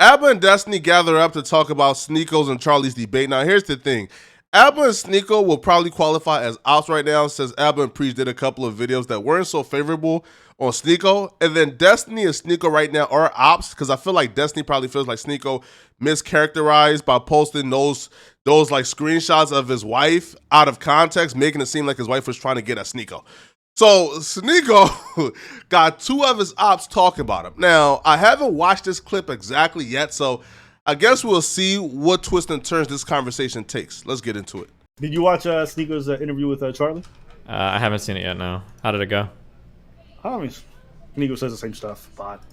Abba and Destiny gather up to talk about Sneako's and Charlie's debate. Now, here's the thing. Abba and Sneako will probably qualify as ops right now since Abba and Preach did a couple of videos that weren't so favorable on Sneako. And then Destiny and Sneako right now are ops because I feel like Destiny probably feels like Sneako mischaracterized by posting those like screenshots of his wife out of context, making it seem like his wife was trying to get at Sneako. So Sneako got two of his ops talking about him. Now, I haven't watched this clip exactly yet, so I guess we'll see what twists and turns this conversation takes. Let's get into it. Did you watch Sneako's interview with Charlie? I haven't seen it yet, no. How did it go? I mean, Sneako says the same stuff, but...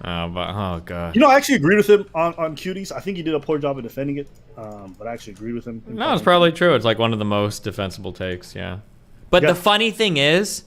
oh, God. You know, I actually agreed with him on Cuties. I think he did a poor job of defending it, but I actually agreed with him. No, it's probably true. It's like one of the most defensible takes, yeah. But the funny thing is,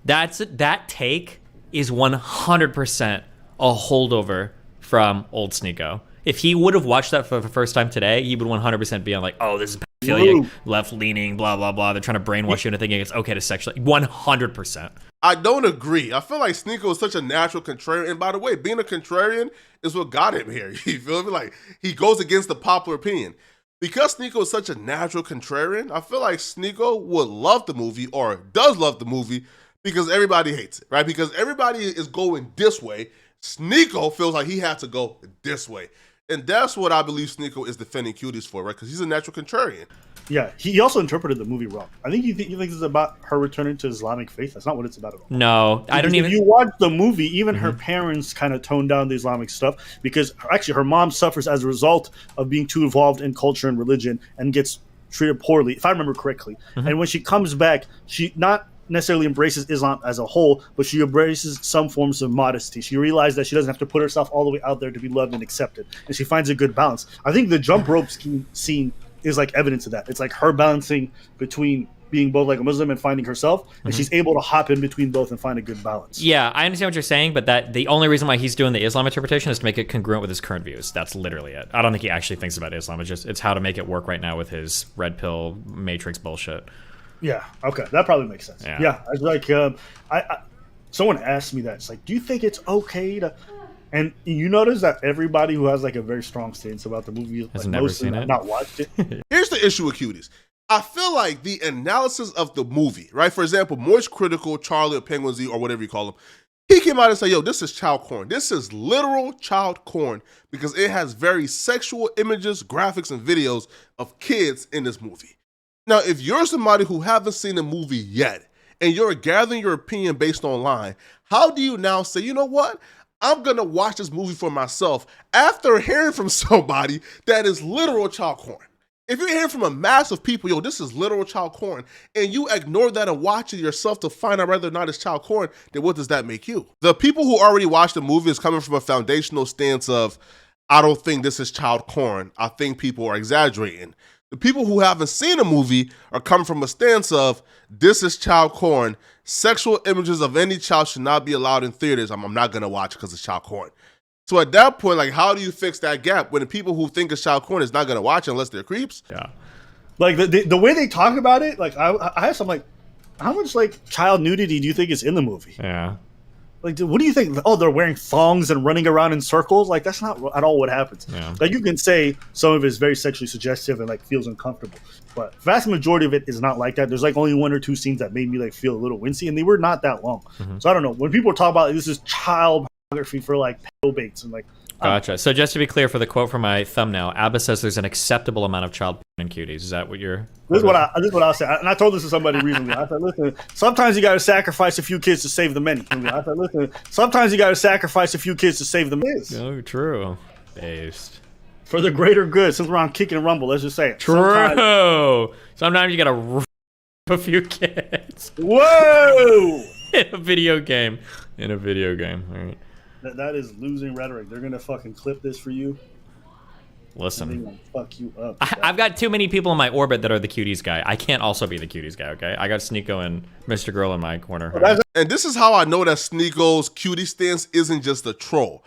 that take is 100% a holdover from old Sneako. If he would have watched that for the first time today, he would 100% be on like, oh, this is pedophilia, left-leaning, blah, blah, blah. They're trying to brainwash you into thinking it's okay to sexually... 100%. I don't agree. I feel like Sneako is such a natural contrarian. And by the way, being a contrarian is what got him here. You feel me? Like, he goes against the popular opinion. Because Sneako is such a natural contrarian, I feel like Sneako would love the movie or does love the movie because everybody hates it, right? Because everybody is going this way. Sneako feels like he had to go this way. And that's what I believe Sneako is defending Cuties for, right? Because he's a natural contrarian. Yeah, he also interpreted the movie wrong. I think you think it's about her returning to Islamic faith. That's not what it's about at all. No, I don't even... If you watch the movie, even her parents kind of toned down the Islamic stuff because actually her mom suffers as a result of being too involved in culture and religion and gets treated poorly, if I remember correctly. And when she comes back, she not necessarily embraces Islam as a whole, but she embraces some forms of modesty. She realized that she doesn't have to put herself all the way out there to be loved and accepted, and she finds a good balance. I think the jump rope scene is like evidence of that. It's like her balancing between being both like a Muslim and finding herself, and she's able to hop in between both and find a good balance. Yeah, I understand what you're saying, but that the only reason why he's doing the Islam interpretation is to make it congruent with his current views. That's literally it. I don't think he actually thinks about Islam. It's how to make it work right now with his red pill matrix bullshit. Yeah, okay, that probably makes sense. Yeah, I was like, someone asked me that. It's like, do you think it's okay to... And you notice that everybody who has like a very strong stance about the movie has never seen it, not watched it. Here's the issue with Cuties. I feel like the analysis of the movie, right? For example, Moist Critical, Charlie or Penguinz0 or whatever you call him, he came out and said, yo, this is child porn. This is literal child porn because it has very sexual images, graphics, and videos of kids in this movie. Now, if you're somebody who haven't seen the movie yet and you're gathering your opinion based online, how do you now say, you know what? I'm going to watch this movie for myself after hearing from somebody that is literal child porn. If you're hearing from a mass of people, yo, this is literal child porn, and you ignore that and watch it yourself to find out whether or not it's child porn, then what does that make you? The people who already watched the movie is coming from a foundational stance of, I don't think this is child porn. I think people are exaggerating. The people who haven't seen a movie are coming from a stance of, this is child porn. Sexual images of any child should not be allowed in theaters. I'm not going to watch it because it's child porn. So at that point, like, how do you fix that gap when the people who think it's child porn is not going to watch it unless they're creeps? Yeah. Like, the way they talk about it, like, I have some, like, how much, like, child nudity do you think is in the movie? Yeah. Like, what do you think? Oh, they're wearing thongs and running around in circles? Like, that's not at all what happens. Yeah. Like, you can say some of it is very sexually suggestive and, like, feels uncomfortable. But vast majority of it is not like that. There's, like, only one or two scenes that made me, like, feel a little wincy, and they were not that long. So I don't know. When people talk about, like, this is child pornography for, like, pedo baits and, like... Gotcha. So just to be clear, for the quote from my thumbnail, Abba says there's an acceptable amount of child porn in Cuties. Is that what you're... This is what I'll say. And I told this to somebody recently. I said, listen, sometimes you got to sacrifice a few kids to save the many. I said, listen, sometimes you got to sacrifice a few kids to save the many. Oh, true. Based. For the greater good, since we're on Kick and Rumble, let's just say it. True. Sometimes you got to rip a few kids. Whoa! In a video game. All right. That is losing rhetoric. They're going to fucking clip this for you. Listen. They're going to fuck you up. I've got too many people in my orbit that are the Cuties guy. I can't also be the Cuties guy, okay? I got Sneako and Mr. Girl in my corner. And this is how I know that Sneako's cutie stance isn't just a troll.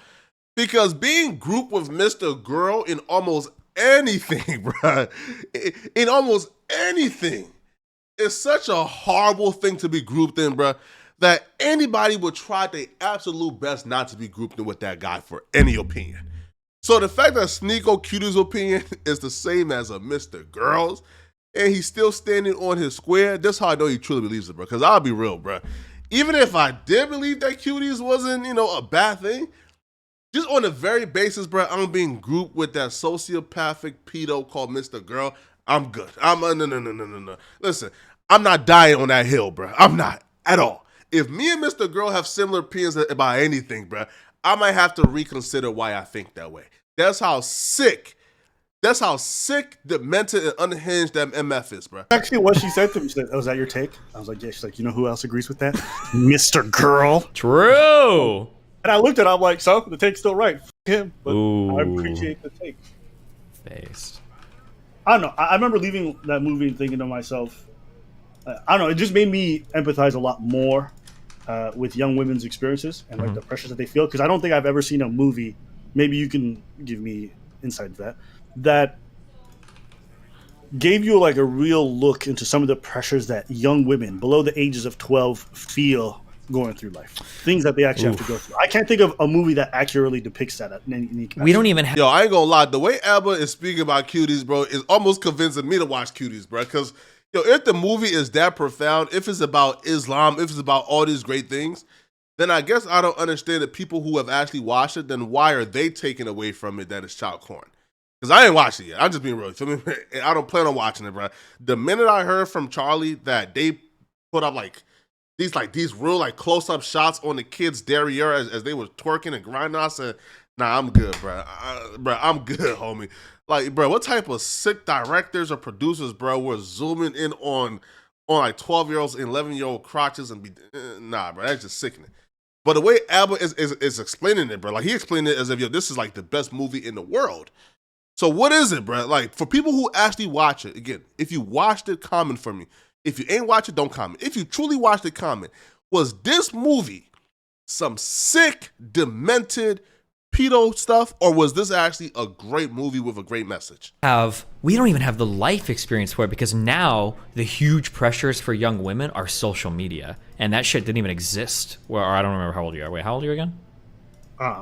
Because being grouped with Mr. Girl in almost anything, bruh, in almost anything, is such a horrible thing to be grouped in, bruh, that anybody would try their absolute best not to be grouped in with that guy for any opinion. So the fact that Sneako Cuties' opinion is the same as a Mr. Girls, and he's still standing on his square, that's how I know he truly believes it, bro. Because I'll be real, bro. Even if I did believe that Cuties wasn't, a bad thing, just on the very basis, bro, I'm being grouped with that sociopathic pedo called Mr. Girl, I'm good. No. Listen, I'm not dying on that hill, bro. I'm not at all. If me and Mr. Girl have similar opinions about anything, bro, I might have to reconsider why I think that way. That's how sick, demented, and unhinged that MF is, bro. Actually, what she said to me, she said, "Oh, is that your take?" I was like, "Yeah." She's like, "You know who else agrees with that? Mr. Girl." True. And I looked at it, I'm like, "So the take's still right." F him, but Ooh. I appreciate the take. Based. I don't know. I remember leaving that movie and thinking to myself, I don't know. It just made me empathize a lot more with young women's experiences and like the pressures that they feel. Because I don't think I've ever seen a movie. Maybe you can give me insight into that gave you like a real look into some of the pressures that young women below the ages of 12 feel going through life. Things that they actually have to go through. I can't think of a movie that accurately depicts that in any capacity. We don't even have... Yo, I ain't gonna lie. The way Abba is speaking about Cuties, bro, is almost convincing me to watch Cuties, bro. Because, if the movie is that profound, if it's about Islam, if it's about all these great things, then I guess I don't understand the people who have actually watched it. Then why are they taking away from it that it's child porn? Because I ain't watched it yet. I'm just being real. I don't plan on watching it, bro. The minute I heard from Charlie that they put up these real like close-up shots on the kids' derriere as they were twerking and grinding, I said, nah, I'm good, bro. I'm good, homie. Like, bro, what type of sick directors or producers, bro, were zooming in on like 12-year-olds and 11-year-old crotches and nah, bro, that's just sickening. But the way Abba is explaining it, bro, like he explained it as if, this is like the best movie in the world. So what is it, bro? Like, for people who actually watch it, again, if you watched it, comment for me. If you ain't watch it, don't comment. If you truly watched it, comment. Was this movie some sick, demented, pedo stuff, or was this actually a great movie with a great message? We don't even have the life experience for it, because now the huge pressures for young women are social media, and that shit didn't even exist. Or I don't remember how old you are. Wait, how old are you again?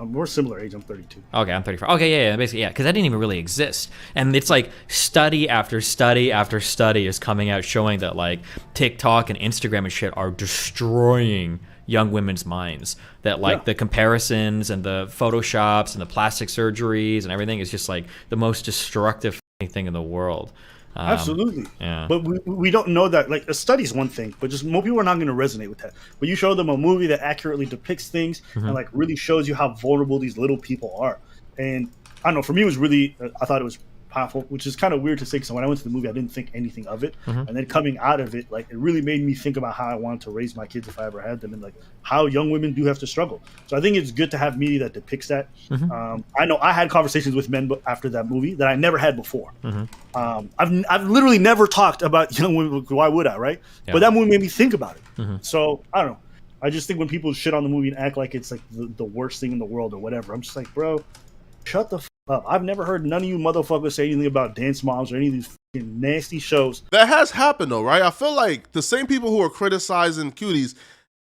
We're similar age. I'm 32. Okay, I'm 34. Okay, yeah, basically, yeah, because that didn't even really exist. And it's like study after study after study is coming out showing that like TikTok and Instagram and shit are destroying young women's minds. That like the comparisons and the photoshops and the plastic surgeries and everything is just like the most destructive thing in the world. Absolutely. Yeah. But we don't know that. Like, a study's one thing, but just more people are not going to resonate with that. But you show them a movie that accurately depicts things and like really shows you how vulnerable these little people are. And I don't know, for me it was really, I thought it was powerful, which is kind of weird to say, because when I went to the movie I didn't think anything of it. And then coming out of it, like, it really made me think about how I wanted to raise my kids if I ever had them, and like how young women do have to struggle. So I think it's good to have media that depicts that. I know I had conversations with men after that movie that I never had before. I've literally never talked about young women. Why would I, right? But that movie made me think about it. So I don't know, I just think when people shit on the movie and act like it's like the worst thing in the world or whatever, I'm just like, bro, shut the up. I've never heard none of you motherfuckers say anything about Dance Moms or any of these nasty shows. That has happened though, right? I feel like the same people who are criticizing Cuties,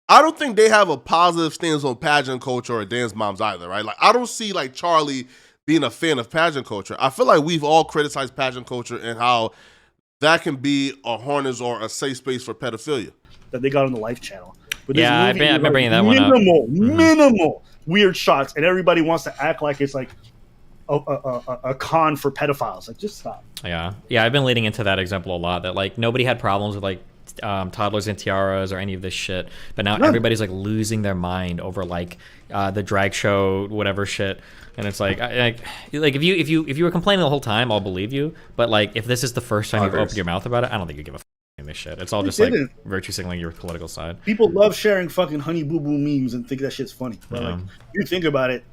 I don't think they have a positive stance on pageant culture or Dance Moms either, right? Like, I don't see like Charlie being a fan of pageant culture. I feel like we've all criticized pageant culture and how that can be a harness or a safe space for pedophilia. That they got on the Life Channel. But yeah, I've been bringing that one up. Minimal weird shots, and everybody wants to act like it's like a con for pedophiles. Like, just stop. Yeah, I've been leading into that example a lot. That like nobody had problems with like toddlers and tiaras or any of this shit, but now everybody's like losing their mind over like the drag show, whatever shit. And it's like if you were complaining the whole time, I'll believe you. But like, if this is the first time you've opened your mouth about it, I don't think you give a in this shit. It's all just like virtue signaling your political side. People love sharing fucking Honey Boo Boo memes and think that shit's funny. But like, you think about it,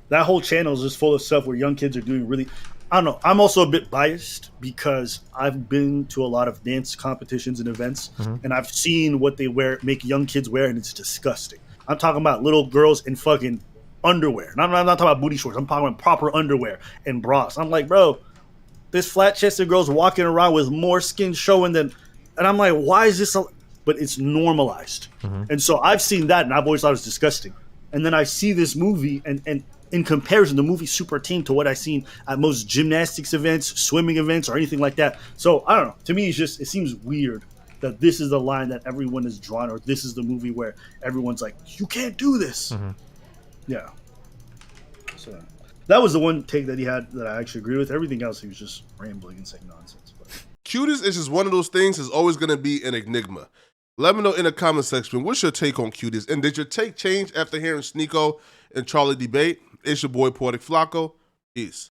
that whole channel is just full of stuff where young kids are doing really, I don't know. I'm also a bit biased because I've been to a lot of dance competitions and events, and I've seen what they make young kids wear, and it's disgusting. I'm talking about little girls in fucking underwear. And I'm not talking about booty shorts. I'm talking about proper underwear and bras. I'm like, bro, this flat-chested girl's walking around with more skin showing than, and I'm like, why is this? But it's normalized. And so I've seen that, and I've always thought it was disgusting. And then I see this movie, and in comparison, the movie's super tame to what I've seen at most gymnastics events, swimming events, or anything like that. So I don't know. To me, it seems weird that this is the line that everyone is drawn, or this is the movie where everyone's like, you can't do this. Yeah. So that was the one take that he had that I actually agree with. Everything else, he was just rambling and saying nonsense. But Cuties is just one of those things that's always going to be an enigma. Let me know in the comment section, what's your take on Cuties? And did your take change after hearing Sneako and Charlie debate? It's your boy, Poetic Flacco. Peace.